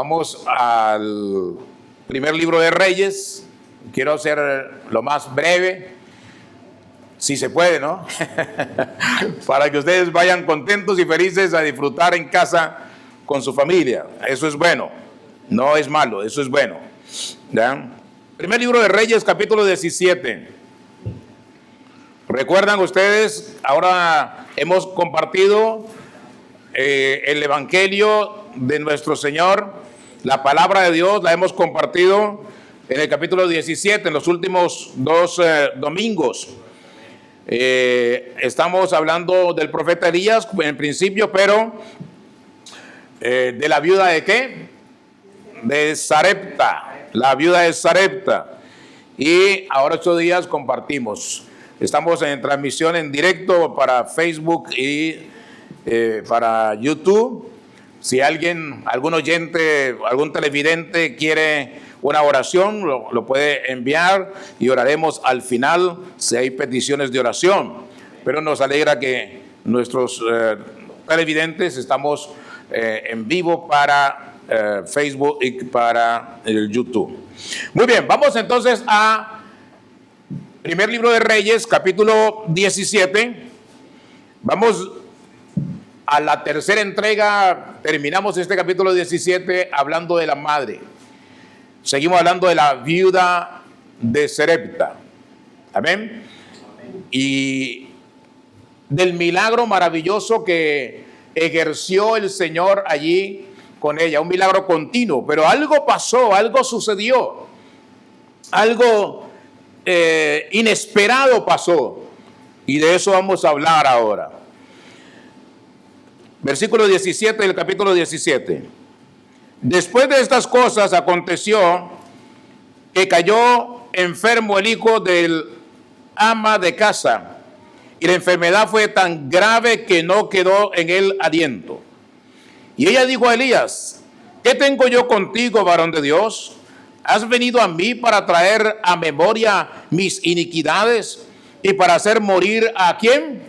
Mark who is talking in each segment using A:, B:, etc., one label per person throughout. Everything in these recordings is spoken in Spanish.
A: Vamos al primer libro de Reyes. Quiero ser lo más breve, si se puede, ¿no? Para que ustedes vayan contentos y felices a disfrutar en casa con su familia. Eso es bueno, no es malo, eso es bueno. ¿Ya? Primer libro de Reyes, capítulo 17. ¿Recuerdan ustedes? Ahora hemos compartido el Evangelio de nuestro Señor, la palabra de Dios, la hemos compartido en el capítulo 17, en los últimos dos domingos. Estamos hablando del profeta Elías en principio, pero de la viuda de ¿qué? De Sarepta, la viuda de Sarepta. Y ahora estos días compartimos. Estamos en transmisión en directo para Facebook y para YouTube. Si alguien, algún oyente, algún televidente quiere una oración, lo puede enviar y oraremos al final si hay peticiones de oración. Pero nos alegra que nuestros televidentes estamos en vivo para Facebook y para el YouTube. Muy bien, vamos entonces a primer libro de Reyes, capítulo 17. Vamos a la tercera entrega. Terminamos este capítulo 17 hablando de la madre. Seguimos hablando de la viuda de Sarepta. Amén. Y del milagro maravilloso que ejerció el Señor allí con ella. Un milagro continuo. Pero algo pasó, algo sucedió. Algo inesperado pasó. Y de eso vamos a hablar ahora. Versículo 17 del capítulo 17. Después de estas cosas aconteció que cayó enfermo el hijo del ama de casa, y la enfermedad fue tan grave que no quedó en él aliento. Y ella dijo a Elías: ¿qué tengo yo contigo, varón de Dios? ¿Has venido a mí para traer a memoria mis iniquidades y para hacer morir a quién?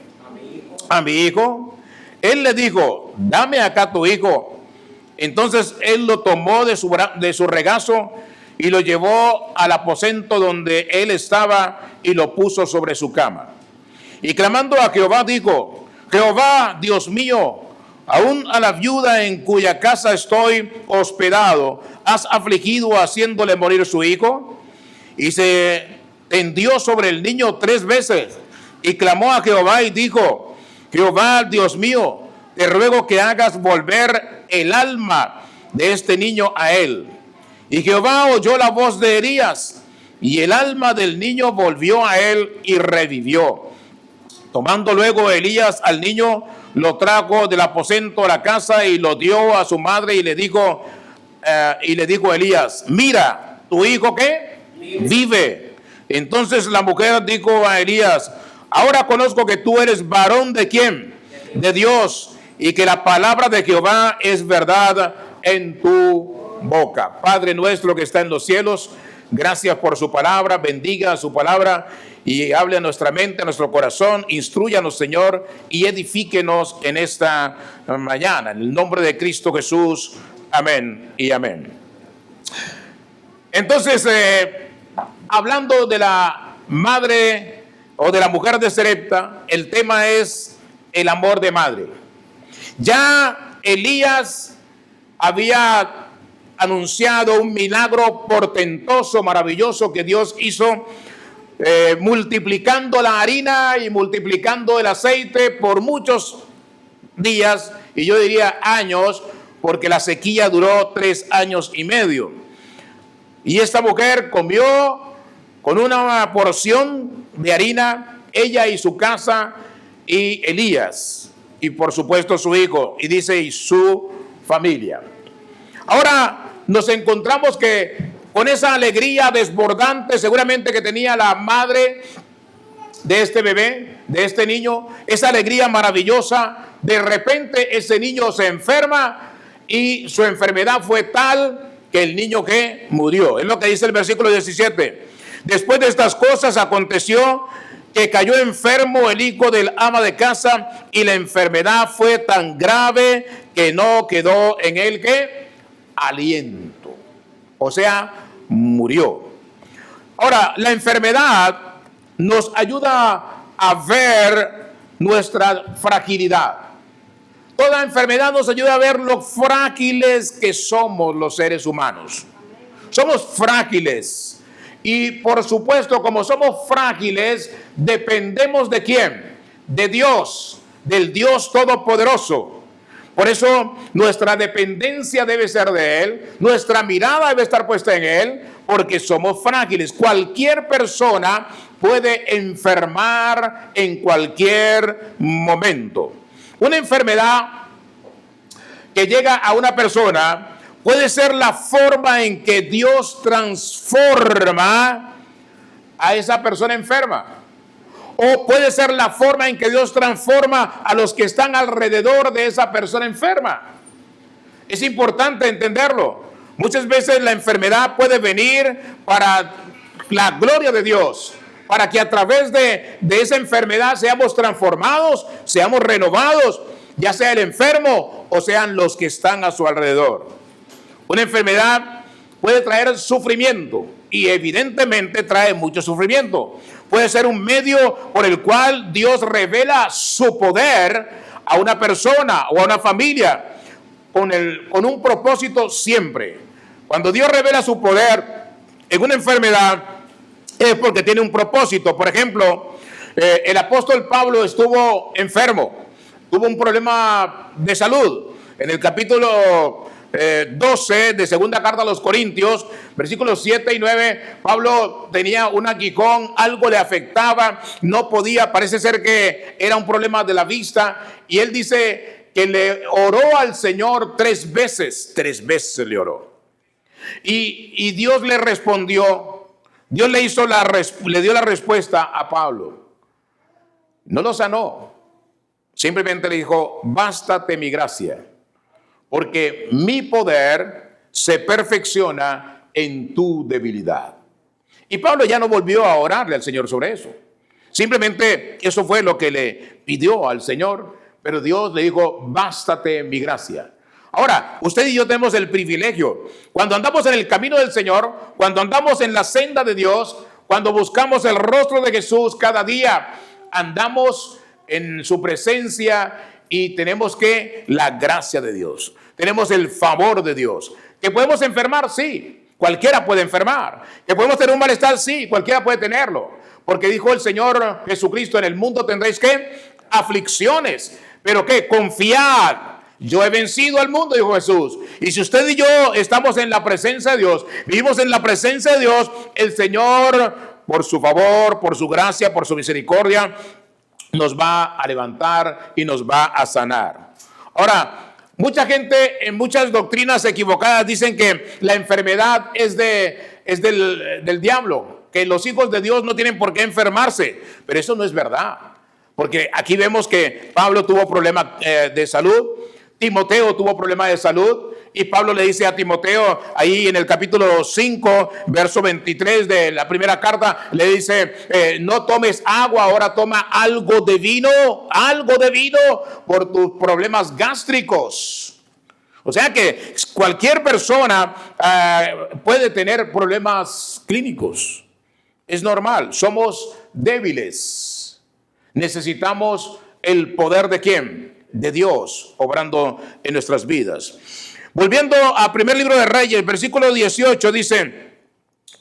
A: A mi hijo. Él le dijo: dame acá tu hijo. Entonces él lo tomó de su regazo y lo llevó al aposento donde él estaba y lo puso sobre su cama. Y clamando a Jehová dijo: Jehová, Dios mío, aún a la viuda en cuya casa estoy hospedado, ¿has afligido haciéndole morir su hijo? Y se tendió sobre el niño 3 veces y clamó a Jehová y dijo: Jehová, Dios mío, te ruego que hagas volver el alma de este niño a él. Y Jehová oyó la voz de Elías, y el alma del niño volvió a él y revivió. Tomando luego Elías al niño, lo trajo del aposento a la casa y lo dio a su madre y le dijo Elías: mira, tu hijo ¿qué? Vive. Entonces la mujer dijo a Elías: ahora conozco que tú eres varón de ¿quién? De Dios, y que la palabra de Jehová es verdad en tu boca. Padre nuestro que está en los cielos, gracias por su palabra. Bendiga su palabra y hable a nuestra mente, a nuestro corazón. Instrúyanos, Señor, y edifíquenos en esta mañana. En el nombre de Cristo Jesús. Amén y amén. Entonces, hablando de la madre o de la mujer de Sarepta, el tema es el amor de madre. Ya Elías había anunciado un milagro portentoso, maravilloso que Dios hizo, multiplicando la harina y multiplicando el aceite por muchos días, y yo diría años, porque la sequía duró 3 años y medio. Y esta mujer comió con una porción de harina, ella y su casa, y Elías, y por supuesto su hijo, y dice, y su familia. Ahora nos encontramos que con esa alegría desbordante seguramente que tenía la madre de este bebé, de este niño, esa alegría maravillosa, de repente ese niño se enferma y su enfermedad fue tal que el niño que murió. Es lo que dice el versículo 17. Después de estas cosas aconteció que cayó enfermo el hijo del ama de casa y la enfermedad fue tan grave que no quedó en él ¿qué? aliento. O sea, murió. Ahora, la enfermedad nos ayuda a ver nuestra fragilidad. Toda enfermedad nos ayuda a ver lo frágiles que somos los seres humanos. Somos frágiles. Y por supuesto, como somos frágiles, dependemos ¿de quién? De Dios, del Dios Todopoderoso. Por eso nuestra dependencia debe ser de Él, nuestra mirada debe estar puesta en Él, porque somos frágiles. Cualquier persona puede enfermar en cualquier momento. Una enfermedad que llega a una persona puede ser la forma en que Dios transforma a esa persona enferma. O puede ser la forma en que Dios transforma a los que están alrededor de esa persona enferma. Es importante entenderlo. Muchas veces la enfermedad puede venir para la gloria de Dios, para que a través de esa enfermedad seamos transformados, seamos renovados, ya sea el enfermo o sean los que están a su alrededor. Una enfermedad puede traer sufrimiento y evidentemente trae mucho sufrimiento. Puede ser un medio por el cual Dios revela su poder a una persona o a una familia con un propósito siempre. Cuando Dios revela su poder en una enfermedad es porque tiene un propósito. Por ejemplo, el apóstol Pablo estuvo enfermo, tuvo un problema de salud. En el capítulo 12 de segunda carta a los Corintios, versículos 7 y 9, Pablo tenía un aguijón, algo le afectaba, no podía, parece ser que era un problema de la vista, y él dice que le oró al Señor 3 veces le oró. Y Dios le respondió, Dios le dio la respuesta a Pablo. No lo sanó, simplemente le dijo, bástate mi gracia, porque mi poder se perfecciona en tu debilidad. Y Pablo ya no volvió a orarle al Señor sobre eso. Simplemente eso fue lo que le pidió al Señor, pero Dios le dijo, bástate mi gracia. Ahora, usted y yo tenemos el privilegio, cuando andamos en el camino del Señor, cuando andamos en la senda de Dios, cuando buscamos el rostro de Jesús cada día, andamos en su presencia y tenemos la gracia de Dios, tenemos el favor de Dios. ¿Que podemos enfermar? Sí, cualquiera puede enfermar. ¿Que podemos tener un malestar? Sí, cualquiera puede tenerlo. Porque dijo el Señor Jesucristo, en el mundo tendréis aflicciones, pero confiad, yo he vencido al mundo, dijo Jesús. Y si usted y yo estamos en la presencia de Dios, vivimos en la presencia de Dios, el Señor, por su favor, por su gracia, por su misericordia, nos va a levantar y nos va a sanar. Ahora, mucha gente en muchas doctrinas equivocadas dicen que la enfermedad es del diablo, que los hijos de Dios no tienen por qué enfermarse, pero eso no es verdad, porque aquí vemos que Pablo tuvo problemas de salud, Timoteo tuvo problemas de salud, y Pablo le dice a Timoteo, ahí en el capítulo 5, verso 23 de la primera carta, le dice, no tomes agua, ahora toma algo de vino por tus problemas gástricos. O sea que cualquier persona puede tener problemas clínicos. Es normal, somos débiles. Necesitamos el poder ¿de quién? De Dios obrando en nuestras vidas. Volviendo al primer libro de Reyes, versículo 18, dice,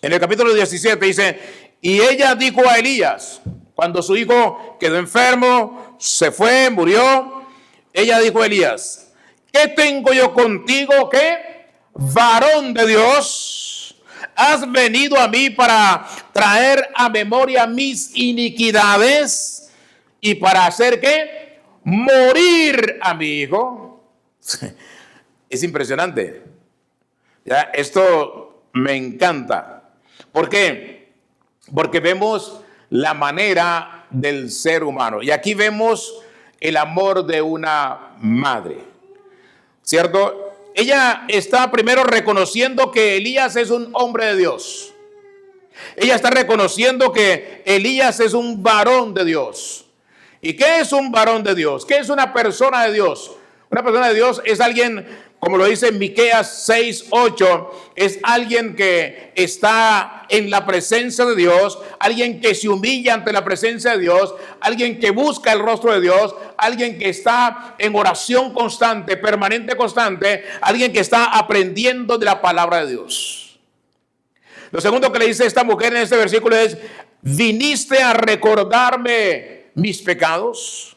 A: en el capítulo 17, dice, y ella dijo a Elías, cuando su hijo quedó enfermo, se fue, murió, ella dijo a Elías, ¿qué tengo yo contigo? ¿Qué? Varón de Dios, ¿has venido a mí para traer a memoria mis iniquidades y para hacer qué? Morir a mi hijo. Es impresionante. Ya, esto me encanta. ¿Por qué? Porque vemos la manera del ser humano. Y aquí vemos el amor de una madre. ¿Cierto? Ella está primero reconociendo que Elías es un hombre de Dios. Ella está reconociendo que Elías es un varón de Dios. ¿Y qué es un varón de Dios? ¿Qué es una persona de Dios? Una persona de Dios es alguien como lo dice Miqueas 6:8, es alguien que está en la presencia de Dios, alguien que se humilla ante la presencia de Dios, alguien que busca el rostro de Dios, alguien que está en oración constante, permanente constante, alguien que está aprendiendo de la palabra de Dios. Lo segundo que le dice esta mujer en este versículo es: ¿viniste a recordarme mis pecados?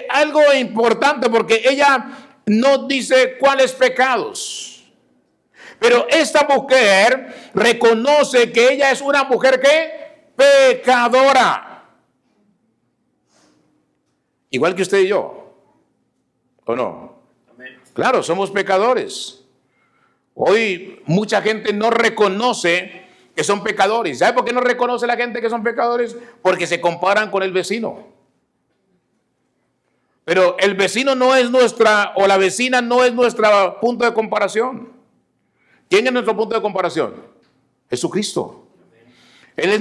A: Algo importante, porque ella no dice cuáles pecados, pero esta mujer reconoce que ella es una mujer que pecadora, igual que usted y yo, ¿o no? Amén. Claro, somos pecadores. Hoy mucha gente no reconoce que son pecadores. ¿Sabe por qué no reconoce la gente que son pecadores? Porque se comparan con el vecino. Pero el vecino no es nuestra, o la vecina no es nuestro punto de comparación. ¿Quién es nuestro punto de comparación? Jesucristo. Él es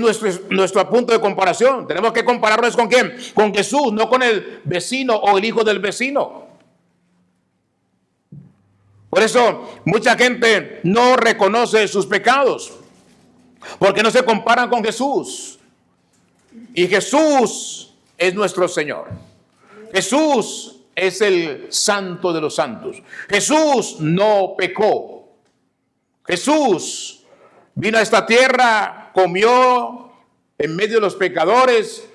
A: nuestro punto de comparación. Tenemos que compararnos ¿con quién? Con Jesús, no con el vecino o el hijo del vecino. Por eso mucha gente no reconoce sus pecados, porque no se comparan con Jesús. Y Jesús es nuestro Señor. Jesús es el santo de los santos. Jesús no pecó. Jesús vino a esta tierra, comió en medio de los pecadores,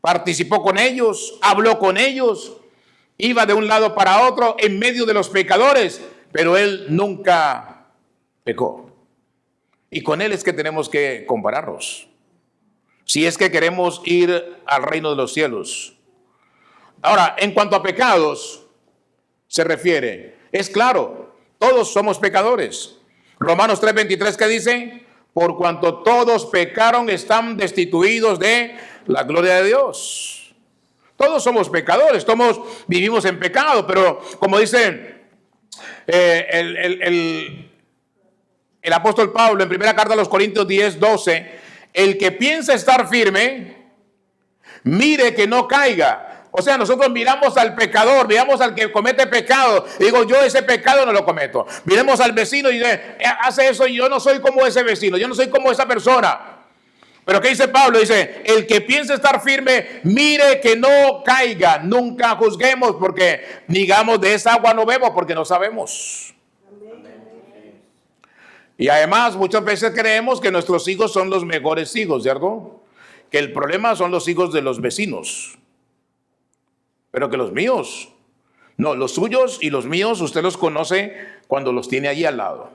A: participó con ellos, habló con ellos, iba de un lado para otro en medio de los pecadores, pero él nunca pecó. Y con él es que tenemos que compararnos, si es que queremos ir al reino de los cielos. Ahora, en cuanto a pecados se refiere, es claro, todos somos pecadores. Romanos 3:23, ¿qué dice? Por cuanto todos pecaron, están destituidos de la gloria de Dios. Todos somos pecadores, todos vivimos en pecado, pero como dice el apóstol Pablo en primera carta a los Corintios 10:12, el que piensa estar firme, mire que no caiga. O sea, nosotros miramos al pecador, miramos al que comete pecado. Digo, yo ese pecado no lo cometo. Miremos al vecino y dice, hace eso y yo no soy como ese vecino, yo no soy como esa persona. Pero ¿qué dice Pablo? Dice, el que piensa estar firme, mire que no caiga. Nunca juzguemos, porque digamos, de esa agua no bebo, porque no sabemos. Y además, muchas veces creemos que nuestros hijos son los mejores hijos, ¿cierto? Que el problema son los hijos de los vecinos. Pero que los míos, no, los suyos y los míos usted los conoce cuando los tiene allí al lado.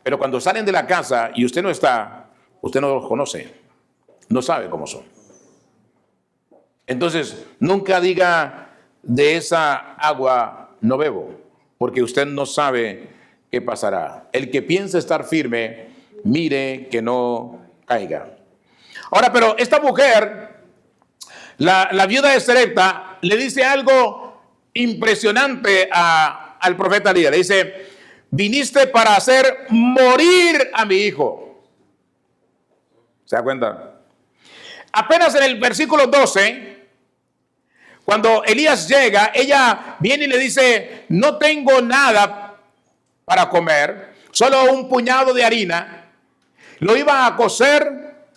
A: Pero cuando salen de la casa y usted no está, usted no los conoce, no sabe cómo son. Entonces, nunca diga, de esa agua no bebo, porque usted no sabe qué pasará. El que piensa estar firme, mire que no caiga. Ahora, pero esta mujer, la viuda de Sarepta, le dice algo impresionante al profeta Elías. Le dice, viniste para hacer morir a mi hijo. ¿Se da cuenta? Apenas en el versículo 12, cuando Elías llega, ella viene y le dice, no tengo nada para comer, solo un puñado de harina. Lo iba a cocer,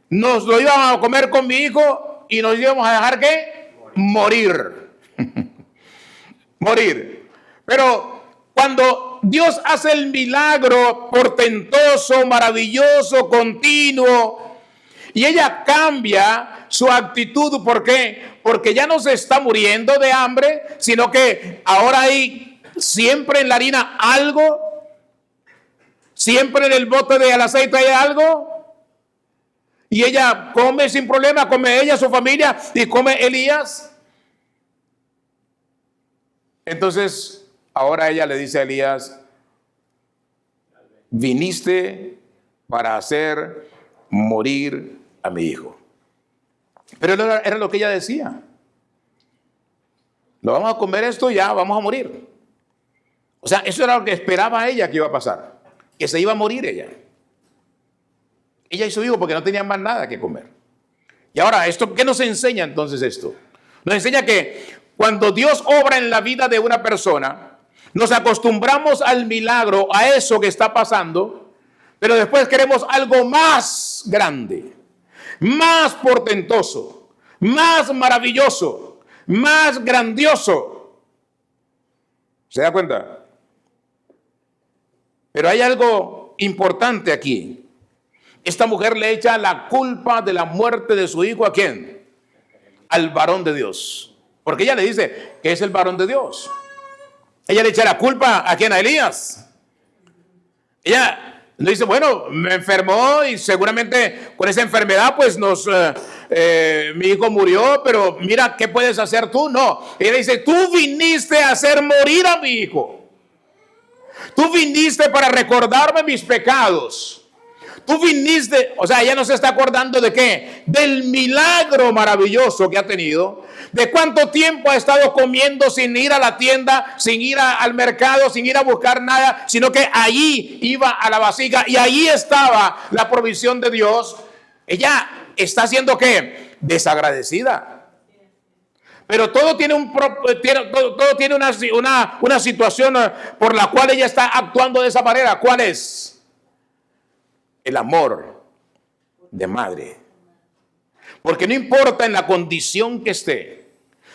A: nos lo íbamos a comer con mi hijo y nos íbamos a dejar ¿qué? Morir. Morir. Pero cuando Dios hace el milagro portentoso, maravilloso, continuo, y ella cambia su actitud, ¿por qué? Porque ya no se está muriendo de hambre, sino que ahora hay siempre en la harina algo, siempre en el bote del aceite hay algo, y ella come sin problema, come ella, su familia, y come Elías. Entonces, ahora ella le dice a Elías, viniste para hacer morir a mi hijo. Pero era lo que ella decía. Lo vamos a comer esto y ya vamos a morir. O sea, eso era lo que esperaba ella que iba a pasar, que se iba a morir ella. Ella y su hijo, porque no tenían más nada que comer. Y ahora, ¿esto qué nos enseña entonces esto? Nos enseña que cuando Dios obra en la vida de una persona, nos acostumbramos al milagro, a eso que está pasando, pero después queremos algo más grande, más portentoso, más maravilloso, más grandioso. ¿Se da cuenta? Pero hay algo importante aquí. Esta mujer le echa la culpa de la muerte de su hijo, ¿a quién? Al varón de Dios. Porque ella le dice que es el varón de Dios. Ella le echa la culpa ¿a quién? A Elías. Ella le dice, bueno, me enfermó y seguramente con esa enfermedad pues mi hijo murió, pero mira, ¿qué puedes hacer tú? No, ella dice, tú viniste a hacer morir a mi hijo. Tú viniste para recordarme mis pecados. Tú viniste, o sea, ella no se está acordando de qué, del milagro maravilloso que ha tenido, de cuánto tiempo ha estado comiendo sin ir a la tienda, sin ir al mercado, sin ir a buscar nada, sino que allí iba a la vasija y allí estaba la provisión de Dios. Ella está siendo qué, desagradecida. Pero todo tiene todo tiene una situación por la cual ella está actuando de esa manera. ¿Cuál es? El amor de madre. Porque no importa en la condición que esté,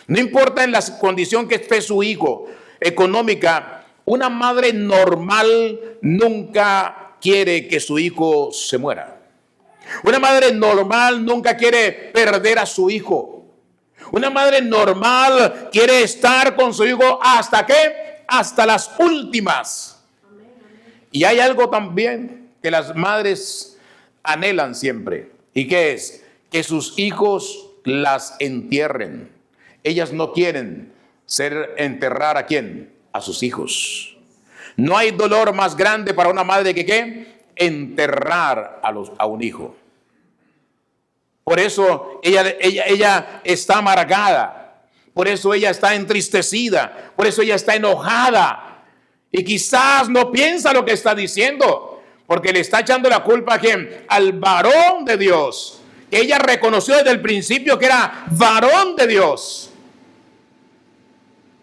A: no importa en la condición que esté su hijo económica, una madre normal nunca quiere que su hijo se muera. Una madre normal nunca quiere perder a su hijo. Una madre normal quiere estar con su hijo hasta ¿qué? Hasta las últimas. Y hay algo también que las madres anhelan siempre. ¿Y qué es? Que sus hijos las entierren. Ellas no quieren enterrar ¿a quién? A sus hijos. No hay dolor más grande para una madre que ¿qué? Enterrar a un hijo. Por eso ella está amargada. Por eso ella está entristecida. Por eso ella está enojada. Y quizás no piensa lo que está diciendo. Porque le está echando la culpa ¿a quién? Al varón de Dios. Que ella reconoció desde el principio que era varón de Dios.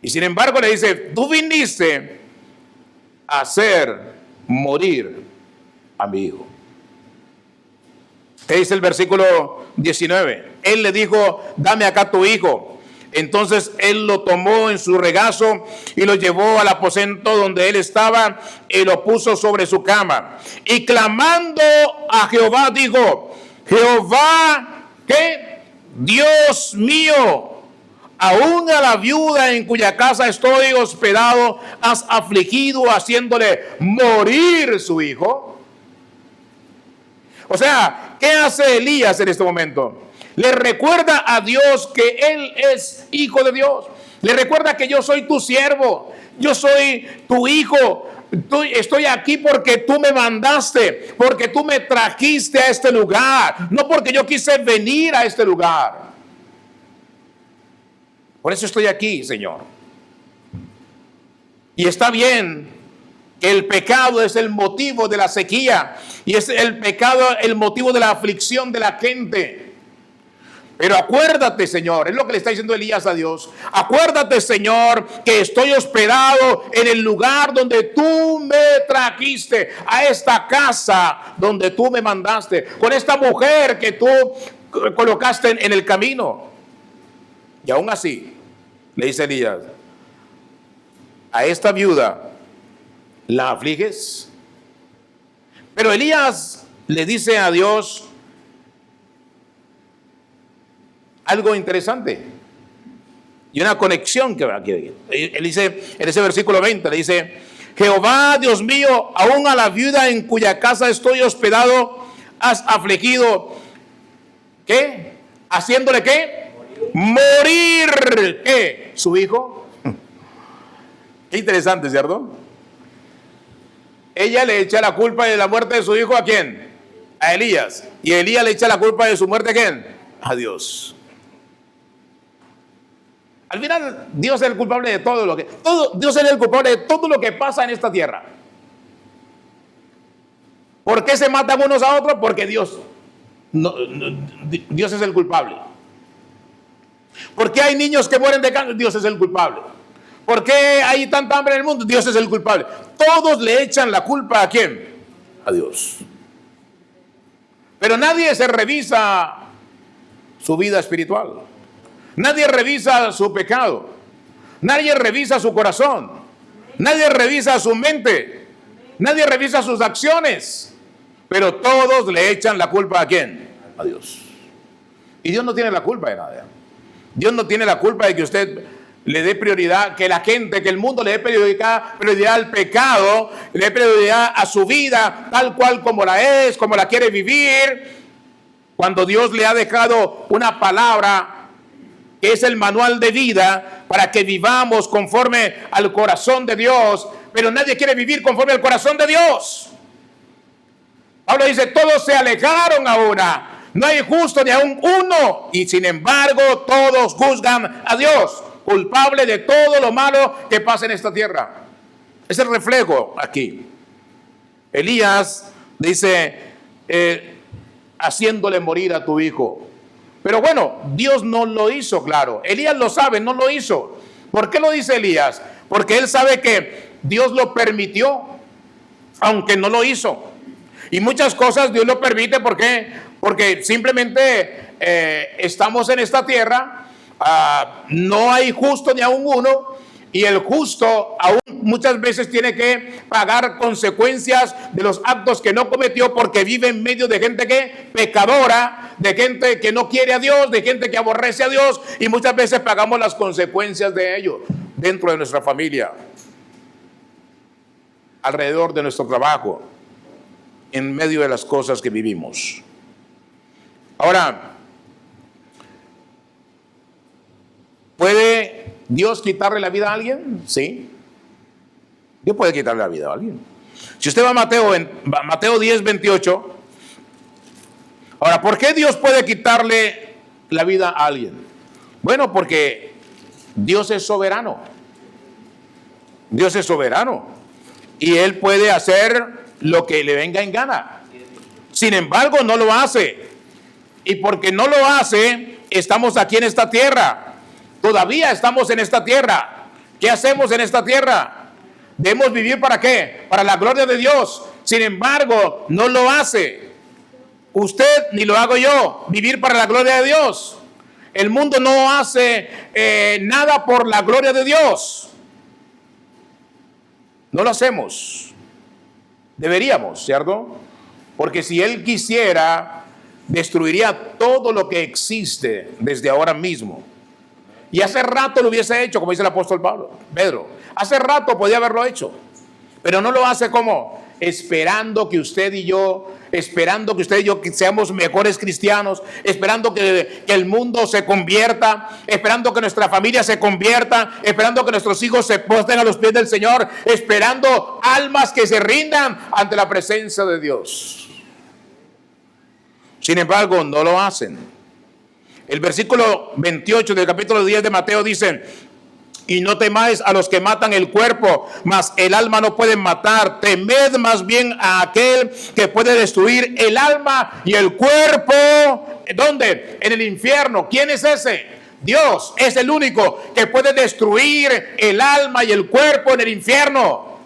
A: Y sin embargo le dice, tú viniste a hacer morir a mi hijo. ¿Qué dice el versículo 19? Él le dijo, dame acá tu hijo. Entonces él lo tomó en su regazo y lo llevó al aposento donde él estaba y lo puso sobre su cama. Y clamando a Jehová dijo, Jehová, ¿qué? Dios mío, aún a la viuda en cuya casa estoy hospedado, has afligido haciéndole morir su hijo. O sea, ¿qué hace Elías en este momento? Le recuerda a Dios que él es hijo de Dios. Le recuerda que yo soy tu siervo. Yo soy tu hijo. Estoy aquí porque tú me mandaste. Porque tú me trajiste a este lugar. No porque yo quise venir a este lugar. Por eso estoy aquí, Señor. Y está bien que el pecado es el motivo de la sequía. Y es el pecado el motivo de la aflicción de la gente. Pero acuérdate, Señor, es lo que le está diciendo Elías a Dios. Acuérdate, Señor, que estoy hospedado en el lugar donde tú me trajiste, a esta casa donde tú me mandaste, con esta mujer que tú colocaste en el camino. Y aún así, le dice Elías, a esta viuda la afliges. Pero Elías le dice a Dios algo interesante y una conexión que aquí. Él dice en ese versículo 20, le dice, Jehová Dios mío, aún a la viuda en cuya casa estoy hospedado, has afligido, ¿qué? Haciéndole ¿qué? Morir, ¿qué? Su hijo. Qué interesante, ¿cierto? Ella le echa la culpa de la muerte de su hijo ¿a quién? A Elías. Y Elías le echa la culpa de su muerte ¿a quién? A Dios. Al final, Dios es el culpable de Dios es el culpable de todo lo que pasa en esta tierra. ¿Por qué se matan unos a otros? Porque Dios es el culpable. ¿Por qué hay niños que mueren de cáncer? Dios es el culpable. ¿Por qué hay tanta hambre en el mundo? Dios es el culpable. Todos le echan la culpa ¿a quién? A Dios. Pero nadie se revisa su vida espiritual. Nadie revisa su pecado. Nadie revisa su corazón. Nadie revisa su mente. Nadie revisa sus acciones. Pero todos le echan la culpa ¿a quién? A Dios. Y Dios no tiene la culpa de nada. Dios no tiene la culpa de que usted le dé prioridad, que la gente, que el mundo le dé prioridad al pecado, le dé prioridad a su vida tal cual como la es, como la quiere vivir, cuando Dios le ha dejado una palabra que es el manual de vida para que vivamos conforme al corazón de Dios, pero nadie quiere vivir conforme al corazón de Dios. Pablo dice, todos se alejaron ahora, no hay justo ni aún uno, y sin embargo todos juzgan a Dios, culpable de todo lo malo que pasa en esta tierra. Es el reflejo aquí. Elías dice, haciéndole morir a tu hijo. Pero bueno, Dios no lo hizo, claro. Elías lo sabe, no lo hizo. ¿Por qué lo dice Elías? Porque él sabe que Dios lo permitió, aunque no lo hizo. Y muchas cosas Dios lo permite, ¿por qué? Porque simplemente estamos en esta tierra, no hay justo ni aún uno, y el justo aún muchas veces tiene que pagar consecuencias de los actos que no cometió, porque vive en medio de gente que pecadora, de gente que no quiere a Dios, de gente que aborrece a Dios, y muchas veces pagamos las consecuencias de ello dentro de nuestra familia, alrededor de nuestro trabajo, en medio de las cosas que vivimos. Ahora, ¿puede Dios quitarle la vida a alguien? Sí. Dios puede quitarle la vida a alguien. Si usted va a Mateo 10, 28. Ahora, ¿por qué Dios puede quitarle la vida a alguien? Bueno, porque Dios es soberano. Dios es soberano. Y Él puede hacer lo que le venga en gana. Sin embargo, no lo hace. Y porque no lo hace, estamos aquí en esta tierra. Todavía estamos en esta tierra. ¿Qué hacemos en esta tierra? Debemos vivir ¿para qué? Para la gloria de Dios. Sin embargo, no lo hace. Usted ni lo hago yo. Vivir para la gloria de Dios. El mundo no hace nada por la gloria de Dios. No lo hacemos. Deberíamos, ¿cierto? Porque si Él quisiera, destruiría todo lo que existe desde ahora mismo. Y hace rato lo hubiese hecho, como dice el apóstol Pedro. Hace rato podía haberlo hecho. Pero no lo hace como esperando que usted y yo seamos mejores cristianos, esperando que el mundo se convierta, esperando que nuestra familia se convierta, esperando que nuestros hijos se postren a los pies del Señor, esperando almas que se rindan ante la presencia de Dios. Sin embargo, no lo hacen. El versículo 28 del capítulo 10 de Mateo dice: y no temáis a los que matan el cuerpo, mas el alma no pueden matar. Temed más bien a aquel que puede destruir el alma y el cuerpo. ¿Dónde? En el infierno. ¿Quién es ese? Dios es el único que puede destruir el alma y el cuerpo en el infierno.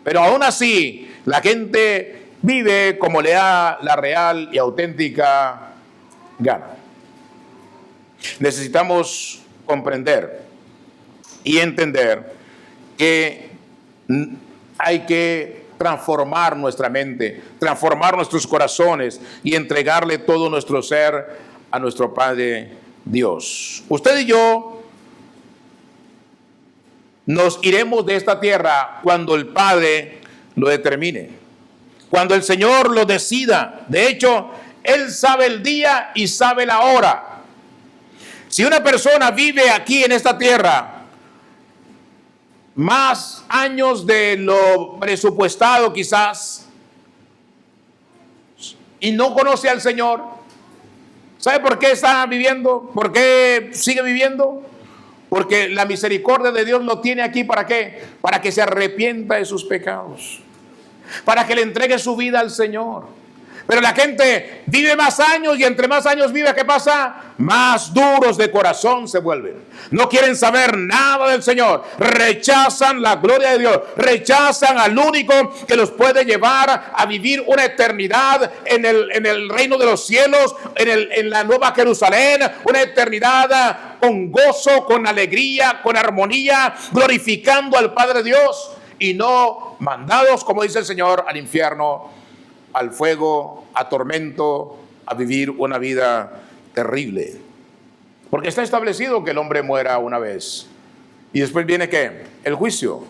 A: Pero aún así, la gente vive como le da la real y auténtica gana. Necesitamos comprender y entender que hay que transformar nuestra mente, transformar nuestros corazones y entregarle todo nuestro ser a nuestro Padre Dios. Usted y yo nos iremos de esta tierra cuando el Padre lo determine, cuando el Señor lo decida. De hecho, Él sabe el día y sabe la hora. Si una persona vive aquí en esta tierra más años de lo presupuestado quizás, y no conoce al Señor, ¿sabe por qué está viviendo? ¿Por qué sigue viviendo? Porque la misericordia de Dios lo tiene aquí. ¿Para qué? Para que se arrepienta de sus pecados, para que le entregue su vida al Señor, Pero la gente vive más años y entre más años vive, ¿qué pasa? Más duros de corazón se vuelven. No quieren saber nada del Señor. Rechazan la gloria de Dios. Rechazan al único que los puede llevar a vivir una eternidad en el reino de los cielos, en la nueva Jerusalén. Una eternidad con gozo, con alegría, con armonía, glorificando al Padre Dios. Y no mandados, como dice el Señor, al infierno, al fuego, a tormento, a vivir una vida terrible. Porque está establecido que el hombre muera una vez. Y después viene ¿qué? El juicio.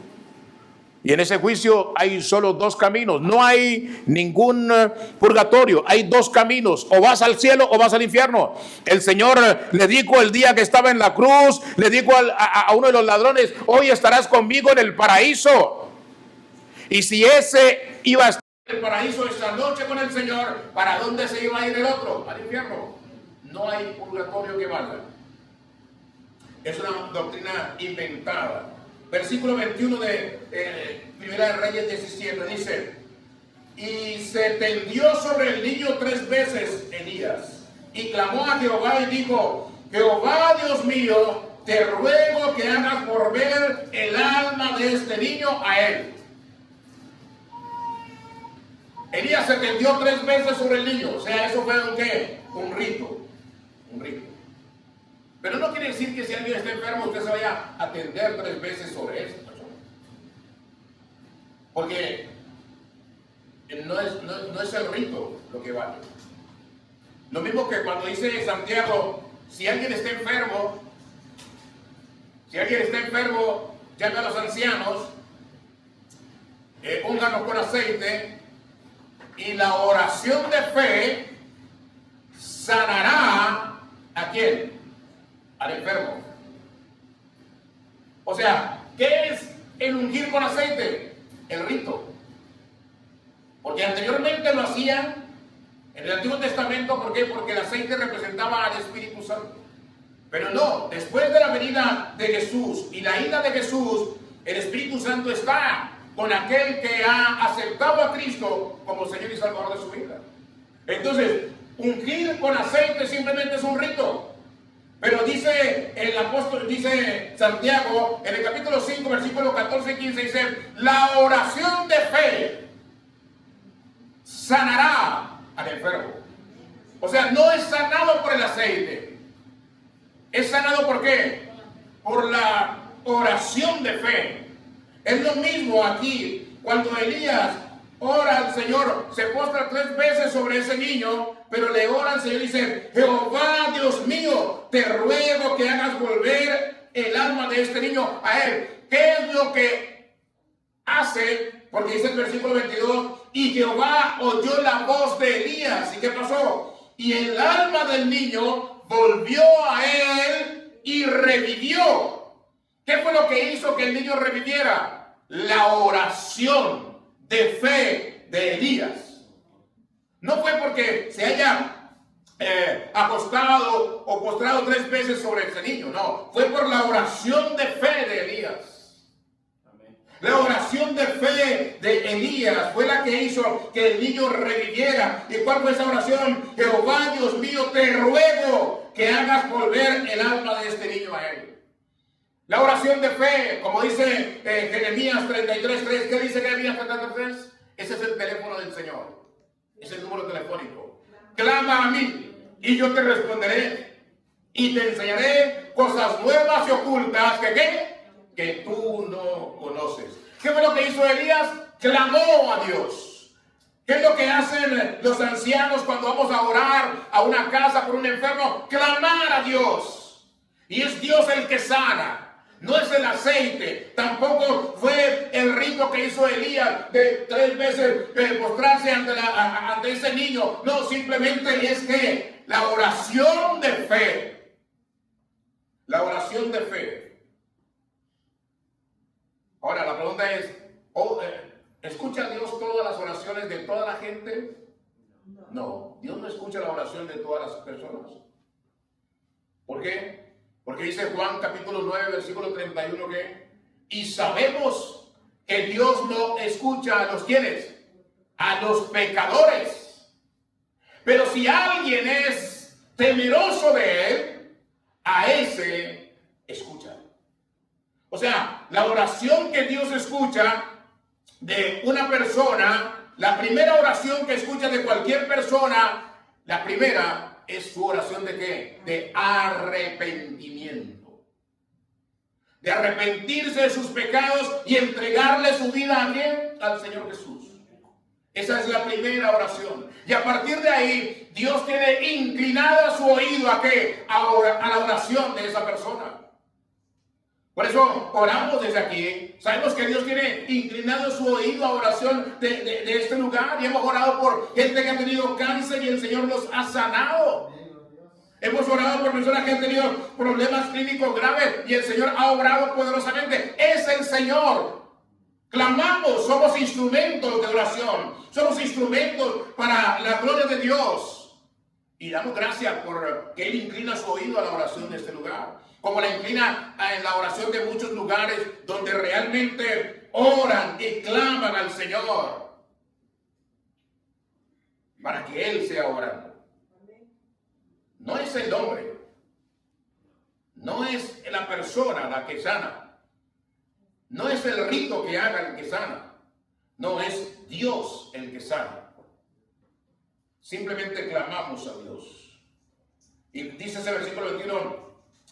A: Y en ese juicio hay solo dos caminos. No hay ningún purgatorio. Hay dos caminos. O vas al cielo o vas al infierno. El Señor le dijo el día que estaba en la cruz, le dijo a uno de los ladrones: hoy estarás conmigo en el paraíso. Y si ese iba a estar el paraíso esta noche con el Señor, ¿para dónde se iba a ir el otro? Al infierno. No hay purgatorio que valga. Es una doctrina inventada. Versículo 21 de Primera de Reyes 17 dice: y se tendió sobre el niño 3 veces Elías, y clamó a Jehová y dijo: Jehová Dios mío, te ruego que hagas volver el alma de este niño a él. Elías se tendió 3 veces sobre el niño. O sea, eso fue un ¿qué? Un rito. Un rito. Pero no quiere decir que si alguien está enfermo, usted se vaya a tender 3 veces sobre esa persona. Porque no es el rito lo que vale. Lo mismo que cuando dice Santiago: si alguien está enfermo, llame a los ancianos, únganos con aceite, y la oración de fe sanará ¿a quién? Al enfermo. O sea, ¿qué es el ungir con aceite? El rito. Porque anteriormente lo hacían en el Antiguo Testamento. ¿Por qué? Porque el aceite representaba al Espíritu Santo. Pero no, después de la venida de Jesús y la ida de Jesús, el Espíritu Santo está con aquel que ha aceptado a Cristo como Señor y Salvador de su vida. Entonces, ungir con aceite simplemente es un rito. Pero dice el apóstol, dice Santiago, en el capítulo 5, versículos 14 y 15, dice: la oración de fe sanará al enfermo. O sea, no es sanado por el aceite. Es sanado ¿por qué? Por la oración de fe. Es lo mismo aquí, cuando Elías ora al Señor, se postra 3 veces sobre ese niño, pero le ora al Señor y dice: Jehová Dios mío, te ruego que hagas volver el alma de este niño a él. ¿Qué es lo que hace? Porque dice el versículo 22: y Jehová oyó la voz de Elías. ¿Y qué pasó? Y el alma del niño volvió a él y revivió. ¿Qué fue lo que hizo que el niño reviviera? La oración de fe de Elías. No fue porque se haya acostado o postrado 3 veces sobre ese niño. No, fue por la oración de fe de Elías. Amén. La oración de fe de Elías fue la que hizo que el niño reviviera. ¿Y cuál fue esa oración? Jehová Dios mío, te ruego que hagas volver el alma de este niño a él. La oración de fe, como dice Jeremías 33:3. ¿Qué dice Jeremías 33:3? Ese es el teléfono del Señor. Es el número telefónico. Clama a mí y yo te responderé y te enseñaré cosas nuevas y ocultas que tú no conoces. ¿Qué fue lo que hizo Elías? Clamó a Dios. ¿Qué es lo que hacen los ancianos cuando vamos a orar a una casa por un enfermo? Clamar a Dios. Y es Dios el que sana. No es el aceite, tampoco fue el rito que hizo Elías de 3 veces postrarse ante ese niño. No, simplemente es que la oración de fe. La oración de fe. Ahora la pregunta es, ¿escucha Dios todas las oraciones de toda la gente? No, Dios no escucha la oración de todas las personas. ¿Por qué? Porque dice Juan capítulo 9, versículo 31 que: y sabemos que Dios no escucha a los ¿quiénes? A los pecadores. Pero si alguien es temeroso de él, a ese escucha. O sea, la oración que Dios escucha de una persona, la primera oración que escucha de cualquier persona, la primera es su oración ¿de qué? De arrepentimiento. De arrepentirse de sus pecados y entregarle su vida ¿a quién? Al Señor Jesús. Esa es la primera oración. Y a partir de ahí, Dios tiene inclinada su oído ¿a qué? A la oración de esa persona. Por eso oramos desde aquí. Sabemos que Dios tiene inclinado su oído a oración de este lugar. Y hemos orado por gente que ha tenido cáncer y el Señor los ha sanado. Hemos orado por personas que han tenido problemas clínicos graves y el Señor ha obrado poderosamente. Es el Señor. Clamamos, somos instrumentos de oración. Somos instrumentos para la gloria de Dios. Y damos gracias por que Él inclina su oído a la oración de este lugar. Como la inclina en la oración de muchos lugares donde realmente oran y claman al Señor para que Él sea orando. No es el hombre, no es la persona la que sana, no es el rito que haga el que sana, no es Dios el que sana. Simplemente clamamos a Dios. Y dice ese versículo 21,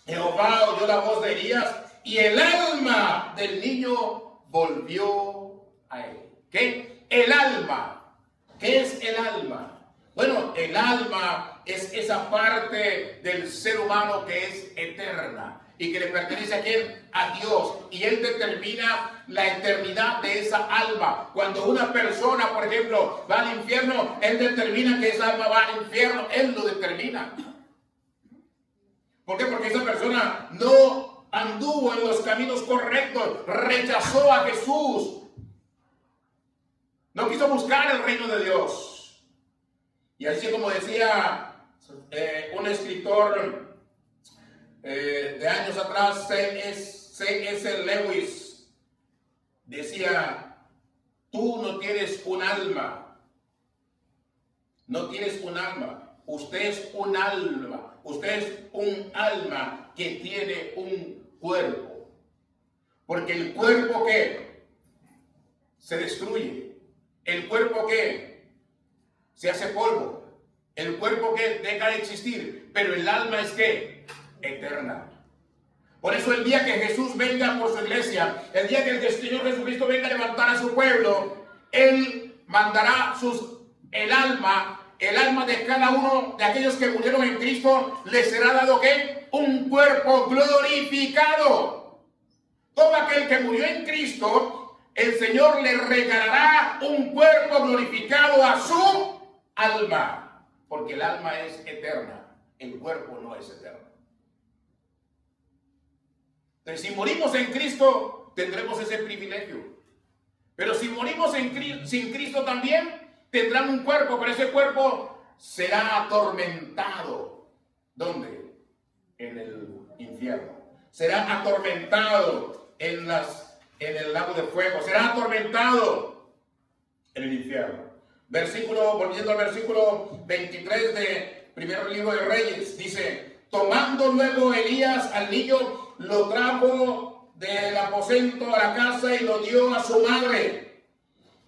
A: Jehová oyó la voz de Elías y el alma del niño volvió a él. ¿Qué? El alma. ¿Qué es el alma? Bueno, el alma es esa parte del ser humano que es eterna y que le pertenece ¿a quién? A Dios. Y Él determina la eternidad de esa alma. Cuando una persona, por ejemplo, va al infierno, Él determina que esa alma va al infierno. Él lo determina. ¿Por qué? Porque esa persona no anduvo en los caminos correctos, rechazó a Jesús, no quiso buscar el reino de Dios. Y así como decía un escritor de años atrás, C.S. Lewis, decía, tú no tienes un alma, no tienes un alma. Usted es un alma, usted es un alma que tiene un cuerpo. Porque el cuerpo que se destruye, el cuerpo que se hace polvo, el cuerpo que deja de existir, pero el alma es que eterna. Por eso el día que Jesús venga por su iglesia, el día que el Señor Jesucristo venga a levantar a su pueblo, Él mandará el alma de cada uno de aquellos que murieron en Cristo, les será dado ¿qué? Un cuerpo glorificado. Todo aquel que murió en Cristo, el Señor le regalará un cuerpo glorificado a su alma, porque el alma es eterna, el cuerpo no es eterno. Entonces, si morimos en Cristo, tendremos ese privilegio. Pero si morimos sin Cristo también, tendrán un cuerpo, pero ese cuerpo será atormentado. ¿Dónde? En el infierno. Será atormentado en el lago de fuego. Será atormentado en el infierno. Volviendo al versículo 23 de primer libro de Reyes, dice, tomando luego Elías al niño, lo trajo del aposento a la casa y lo dio a su madre.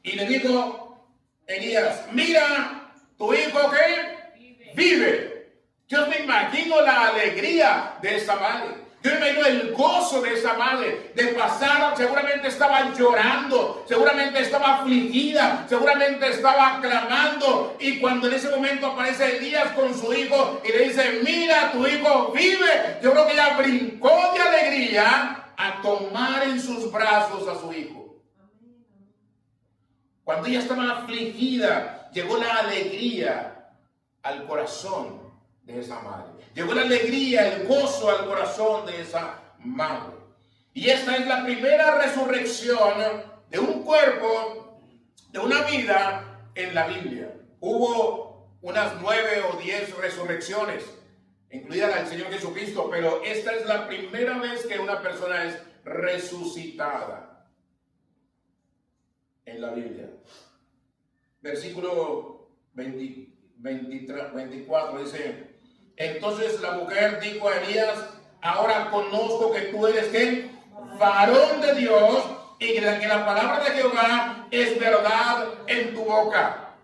A: Y le dijo Elías, mira, tu hijo que vive. Yo me imagino la alegría de esa madre. Yo me imagino el gozo de esa madre, de pasar, seguramente estaba llorando, seguramente estaba afligida, seguramente estaba clamando. Y cuando en ese momento aparece Elías con su hijo y le dice, mira, tu hijo vive. Yo creo que ella brincó de alegría a tomar en sus brazos a su hijo. Cuando ella estaba afligida, llegó la alegría al corazón de esa madre. Llegó la alegría, el gozo al corazón de esa madre. Y esta es la primera resurrección de un cuerpo, de una vida en la Biblia. Hubo unas 9 o 10 resurrecciones, incluida la del Señor Jesucristo, pero esta es la primera vez que una persona es resucitada en la Biblia. Versículo 24 23, 24 dice: entonces la mujer dijo a Elías: ahora conozco que tú eres ¿qué? Varón de Dios, y que la palabra de Jehová es verdad en tu boca.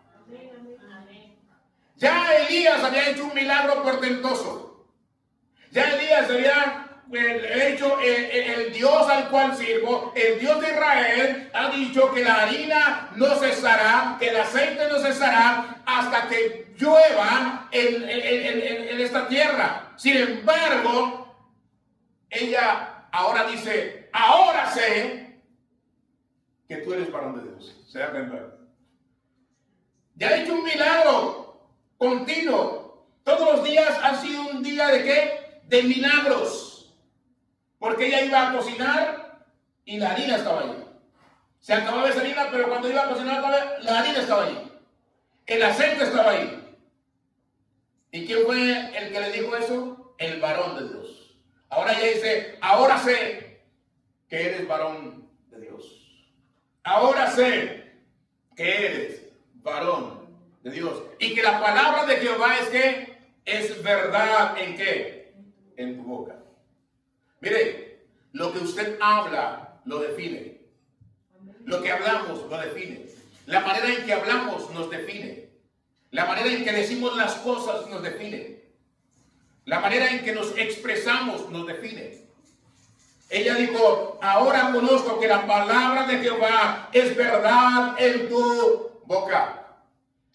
A: Ya Elías había hecho un milagro portentoso. Ya Elías había hecho el Dios al cual sirvo, el Dios de Israel, ha dicho que la harina no cesará, que el aceite no cesará hasta que llueva en esta tierra. Sin embargo, ella ahora dice: ahora sé que tú eres varón de Dios. ¿Se da cuenta? Ya ha hecho un milagro continuo. Todos los días ha sido un día de ¿qué? De milagros. Porque ella iba a cocinar y la harina estaba allí. Se acababa esa harina, pero cuando iba a cocinar la harina estaba allí. El aceite estaba ahí. ¿Y quién fue el que le dijo eso? El varón de Dios. Ahora ella dice: ahora sé que eres varón de Dios. Ahora sé que eres varón de Dios. Y que la palabra de Jehová es que es verdad en qué? En tu boca. Mire, lo que usted habla lo define. Lo que hablamos lo define. La manera en que hablamos nos define. La manera en que decimos las cosas nos define. La manera en que nos expresamos nos define. Ella dijo: ahora conozco que la palabra de Jehová es verdad en tu boca.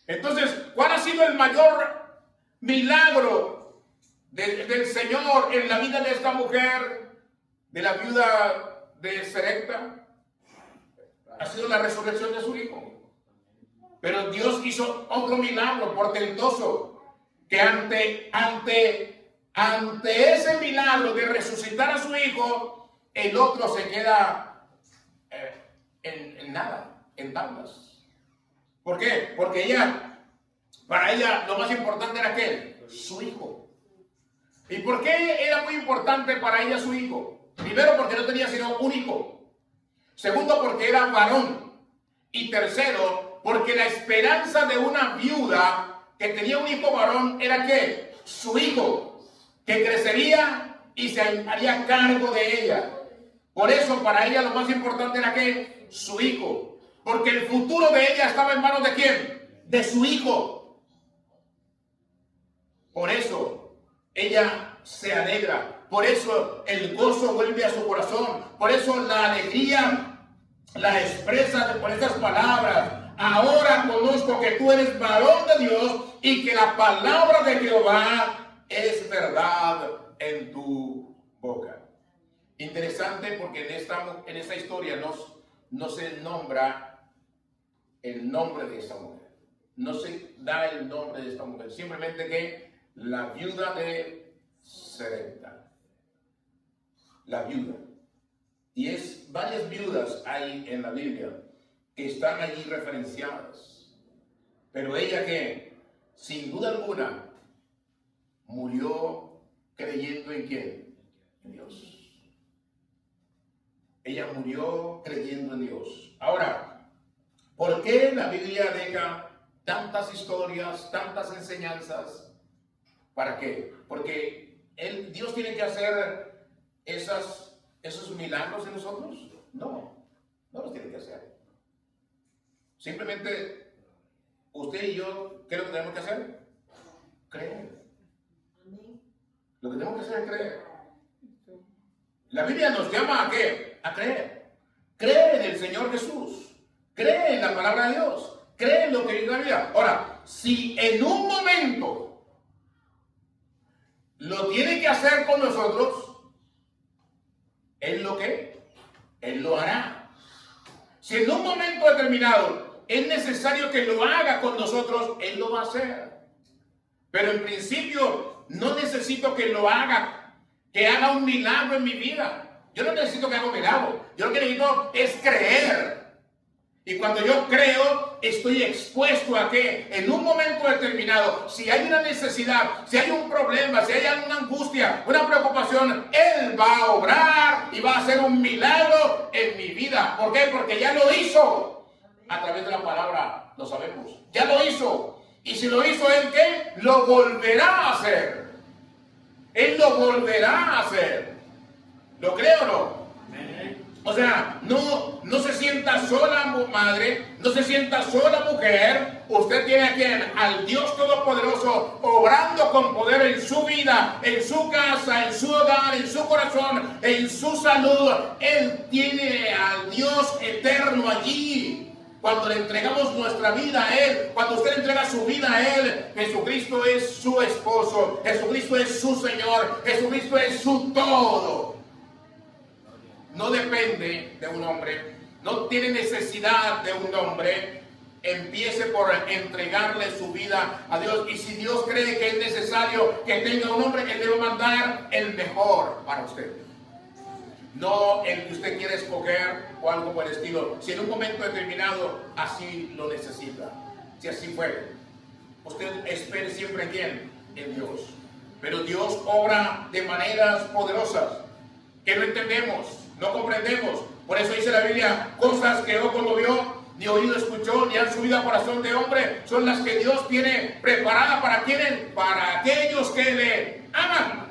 A: Entonces, ¿cuál ha sido el mayor milagro del Señor en la vida de esta mujer, de la viuda de Sarepta? Ha sido la resurrección de su hijo. Pero Dios hizo otro milagro portentoso, que ante ese milagro de resucitar a su hijo, el otro se queda en nada, en tablas. ¿Por qué? Porque para ella lo más importante era ¿qué? Su hijo. ¿Y por qué era muy importante para ella su hijo? Primero, porque no tenía sino un hijo. Segundo, porque era varón. Y tercero, porque la esperanza de una viuda que tenía un hijo varón era ¿qué? Su hijo, que crecería y se haría cargo de ella. Por eso para ella lo más importante era ¿qué? Su hijo. Porque el futuro de ella estaba en manos de ¿quién? De su hijo. Por eso ella se alegra. Por eso el gozo vuelve a su corazón. Por eso la alegría la expresa con estas palabras: ahora conozco que tú eres varón de Dios y que la palabra de Jehová es verdad en tu boca. Interesante, porque en esta historia no se nombra el nombre de esta mujer. No se da el nombre de esta mujer. Simplemente que la viuda de Sarepta. La viuda. Y varias viudas hay en la Biblia que están allí referenciadas. Pero ella que, sin duda alguna, murió creyendo ¿en quién? En Dios. Ella murió creyendo en Dios. Ahora, ¿por qué la Biblia deja tantas historias, tantas enseñanzas? ¿Para qué? Porque Dios tiene que hacer esos milagros en nosotros. No los tiene que hacer. Simplemente usted y yo, ¿qué es lo que tenemos que hacer? Creer. Lo que tenemos que hacer es creer. La Biblia nos llama ¿a qué? A creer. Cree en el Señor Jesús. Cree en la palabra de Dios. Cree en lo que dice la Biblia. Ahora, si en un momento lo tiene que hacer con nosotros, Él lo hará. Si en un momento determinado es necesario que lo haga con nosotros, Él lo va a hacer. Pero en principio no necesito que lo haga, que haga un milagro en mi vida. Yo no necesito que haga un milagro. Yo lo que necesito es creer. Y cuando yo creo, estoy expuesto a que en un momento determinado, si hay una necesidad, si hay un problema, si hay alguna angustia, una preocupación, Él va a obrar y va a hacer un milagro en mi vida. ¿Por qué? Porque ya lo hizo. A través de la palabra lo sabemos. Ya lo hizo. Y si lo hizo Él, ¿qué? Lo volverá a hacer. Él lo volverá a hacer. ¿Lo cree o no? O sea, no se sienta sola madre, no se sienta sola mujer. Usted tiene a quien, al Dios Todopoderoso, obrando con poder en su vida, en su casa, en su hogar, en su corazón, en su salud. Él tiene al Dios eterno allí. Cuando le entregamos nuestra vida a Él, cuando usted le entrega su vida a Él, Jesucristo es su esposo, Jesucristo es su Señor, Jesucristo es su todo. No depende de un hombre, no tiene necesidad de un hombre. Empiece por entregarle su vida a Dios. Y si Dios cree que es necesario que tenga un hombre, Él debe mandar el mejor para usted. No el que usted quiere escoger o algo por el estilo. Si en un momento determinado así lo necesita. Si así fuere. Usted espere siempre en quién, en Dios. Pero Dios obra de maneras poderosas que no entendemos, no comprendemos. Por eso dice la Biblia, cosas que ojo no vio, ni oído escuchó, ni han subido a corazón de hombre, son las que Dios tiene preparada para quienes, para aquellos que le aman.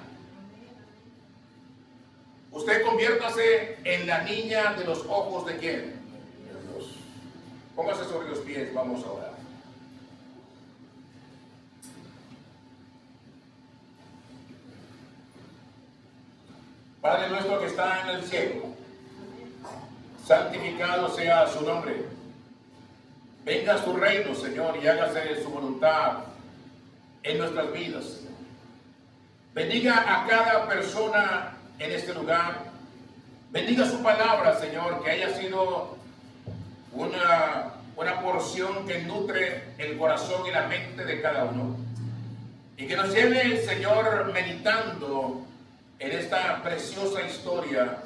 A: Usted conviértase en la niña de los ojos de quién, de Dios. Póngase sobre los pies, vamos a orar. Padre nuestro que está en el cielo, santificado sea su nombre. Venga su reino, Señor, y hágase su voluntad en nuestras vidas, Señor. Bendiga a cada persona en este lugar. Bendiga su palabra, Señor, que haya sido una porción que nutre el corazón y la mente de cada uno. Y que nos lleve, Señor, meditando en esta preciosa historia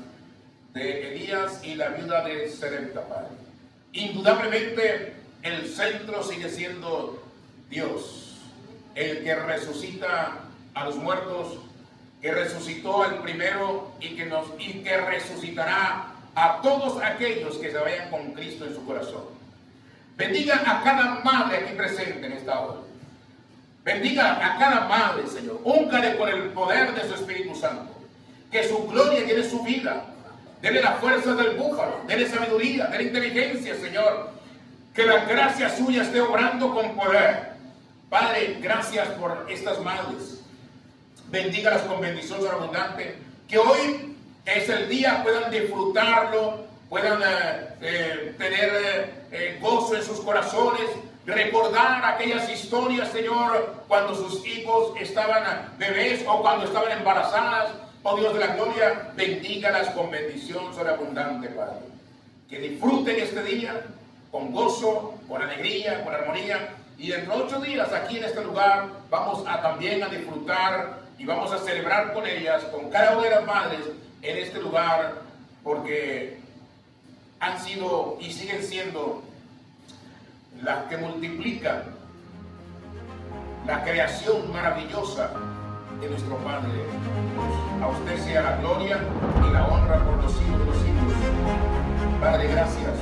A: de Elías y la viuda de Sarepta, Padre. Indudablemente el centro sigue siendo Dios, el que resucita a los muertos, que resucitó al primero y que resucitará a todos aquellos que se vayan con Cristo en su corazón. Bendiga a cada madre aquí presente en esta hora. Bendiga a cada madre, Señor. Úngale con el poder de su Espíritu Santo. Que su gloria llene su vida. Dele la fuerza del búfalo. Dele sabiduría, dele inteligencia, Señor. Que la gracia suya esté obrando con poder. Padre, gracias por estas madres. Bendígalas con bendición sobreabundante. Que hoy es el día, puedan disfrutarlo, puedan tener gozo en sus corazones. Recordar aquellas historias, Señor, cuando sus hijos estaban bebés o cuando estaban embarazadas. Oh Dios de la gloria, bendígalas con bendición sobreabundante, Padre. Que disfruten este día con gozo, con alegría, con armonía. Y dentro de 8 días aquí en este lugar vamos también a disfrutar y vamos a celebrar con ellas, con cada una de las madres en este lugar, porque han sido y siguen siendo las que multiplican la creación maravillosa de nuestro Padre Dios. A usted sea la gloria y la honra por los siglos de los siglos. Padre, gracias.